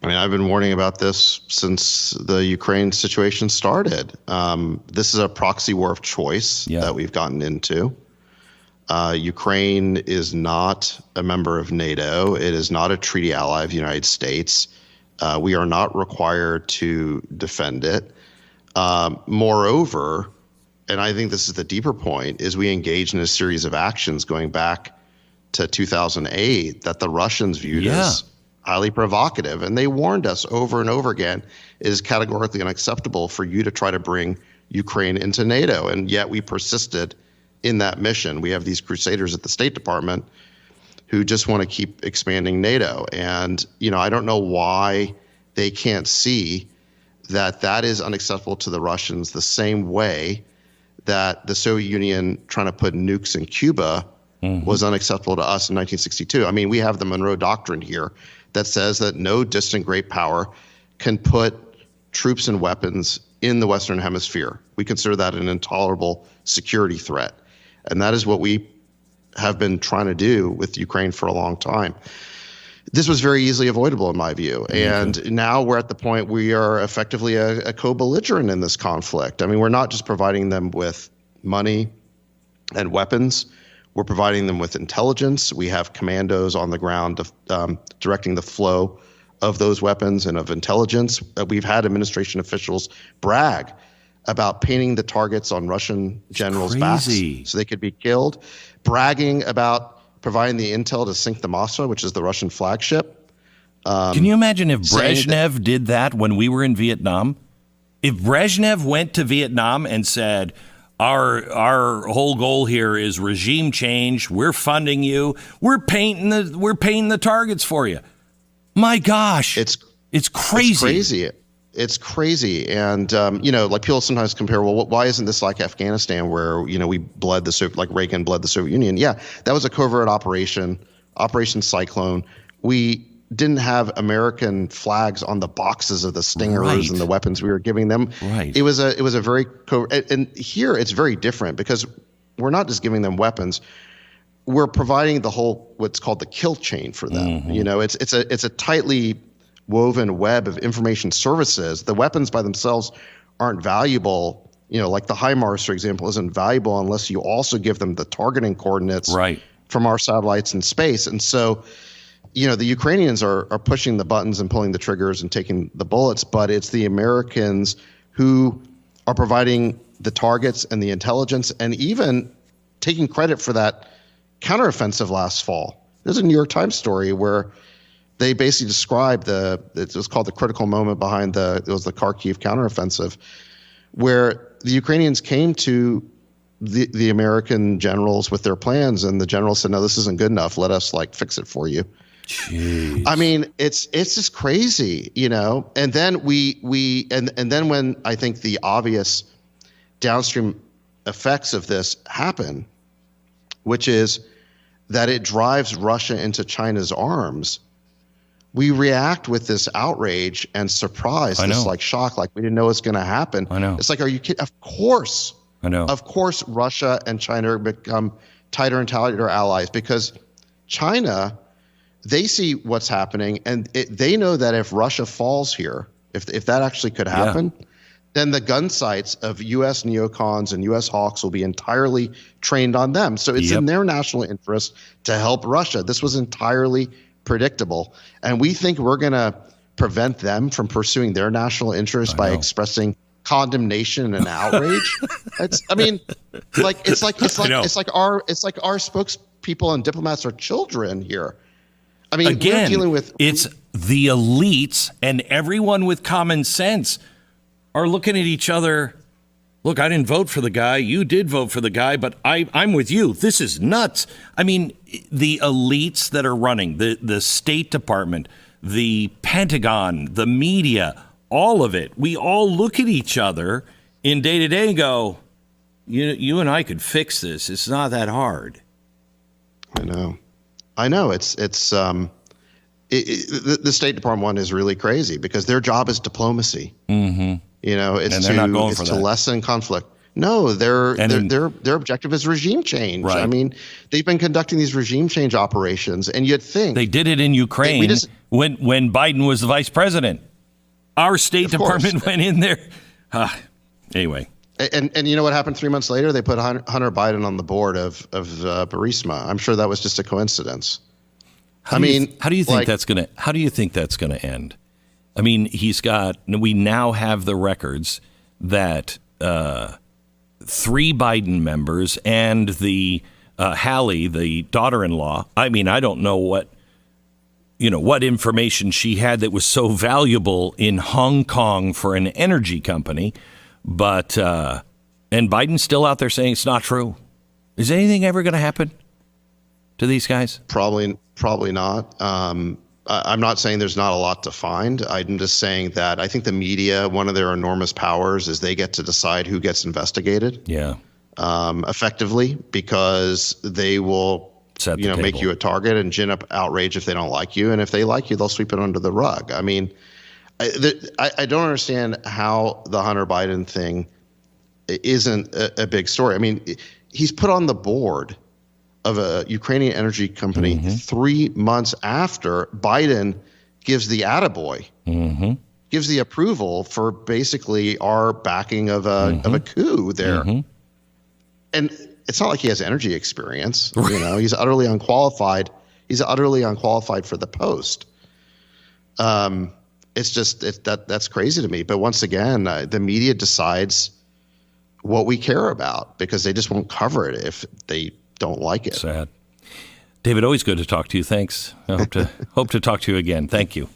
I mean, I've been warning about this since the Ukraine situation started. This is a proxy war of choice that we've gotten into. Ukraine is not a member of NATO. It is not a treaty ally of the United States. We are not required to defend it. Moreover, and I think this is the deeper point, is we engaged in a series of actions going back to 2008 that the Russians viewed as highly provocative. And they warned us over and over again, it is categorically unacceptable for you to try to bring Ukraine into NATO. And yet we persisted in that mission. We have these crusaders at the State Department who just want to keep expanding NATO. And, I don't know why they can't see that that is unacceptable to the Russians the same way that the Soviet Union trying to put nukes in Cuba was unacceptable to us in 1962. I mean, we have the Monroe Doctrine here that says that no distant great power can put troops and weapons in the Western Hemisphere. We consider that an intolerable security threat. And that is what we have been trying to do with Ukraine for a long time. This was very easily avoidable in my view. And now we're at the point we are effectively a co-belligerent in this conflict. I mean, we're not just providing them with money and weapons. We're providing them with intelligence. We have commandos on the ground directing the flow of those weapons and of intelligence. We've had administration officials brag about painting the targets on Russian generals' backs so they could be killed, bragging about providing the intel to sink the Moskva, which is the Russian flagship. Can you imagine if Brezhnev did that when we were in Vietnam? If Brezhnev went to Vietnam and said, our whole goal here is regime change, we're funding you, we're painting the targets for you. My gosh, it's crazy. It's crazy. And, like people sometimes compare, well, why isn't this like Afghanistan where, we bled like Reagan bled the Soviet Union? Yeah, that was a covert operation, Operation Cyclone. We didn't have American flags on the boxes of the Stingers and the weapons we were giving them. It was a very and here it's very different because we're not just giving them weapons. We're providing the whole, what's called the kill chain for them. It's a tightly woven web of information services. The weapons by themselves aren't valuable. Like the HIMARS, for example, isn't valuable unless you also give them the targeting coordinates from our satellites in space. And so, the Ukrainians are pushing the buttons and pulling the triggers and taking the bullets, but it's the Americans who are providing the targets and the intelligence and even taking credit for that counteroffensive last fall. There's a New York Times story where they basically described it was called the critical moment behind it was the Kharkiv counteroffensive, where the Ukrainians came to the American generals with their plans, and the generals said, no, this isn't good enough. Let us fix it for you. Jeez. I mean, it's just crazy, and then and then when I think the obvious downstream effects of this happen, which is that it drives Russia into China's arms, we react with this outrage and surprise, this shock, like we didn't know what's going to happen. I know. It's like, are you kidding? Of course. I know. Of course, Russia and China become tighter and tighter allies because China, they see what's happening and they know that if Russia falls here, if that actually could happen, then the gun sights of U.S. neocons and U.S. hawks will be entirely trained on them. So it's in their national interest to help Russia. This was entirely predictable. And we think we're going to prevent them from pursuing their national interest by expressing condemnation and outrage. It's like our spokespeople and diplomats are children here. I mean, again, we're dealing with it's the elites and everyone with common sense are looking at each other. Look, I didn't vote for the guy. You did vote for the guy, but I'm with you. This is nuts. I mean, the elites that are running, the State Department, the Pentagon, the media, all of it, we all look at each other in day-to-day and go, you and I could fix this. It's not that hard. I know. The State Department one is really crazy because their job is diplomacy. Mm-hmm. It's to lessen conflict. No, their objective is regime change. Right. I mean, they've been conducting these regime change operations, and you'd think they did it in Ukraine when Biden was the vice president. Our State Department went in there. Anyway. And you know what happened 3 months later? They put Hunter Biden on the board of Burisma. I'm sure that was just a coincidence. How do you think that's going to end? I mean, we now have the records that 3 Biden members and the Hallie, the daughter-in-law. I mean, I don't know what information she had that was so valuable in Hong Kong for an energy company, but and Biden's still out there saying it's not true. Is anything ever going to happen to these guys? Probably not. I'm not saying there's not a lot to find. I'm just saying that I think the media, one of their enormous powers is they get to decide who gets investigated. Yeah. Effectively, because they will, make you a target and gin up outrage if they don't like you. And if they like you, they'll sweep it under the rug. I mean, I don't understand how the Hunter Biden thing isn't a big story. I mean, he's put on the board of a Ukrainian energy company 3 months after Biden gives the attaboy, gives the approval for basically our backing of a coup there. And it's not like he has energy experience. He's utterly unqualified. He's utterly unqualified for the post. It's just that's crazy to me. But once again, the media decides what we care about because they just won't cover it if they don't like it. Sad. David, always good to talk to you. Thanks. I hope to talk to you again. Thank you.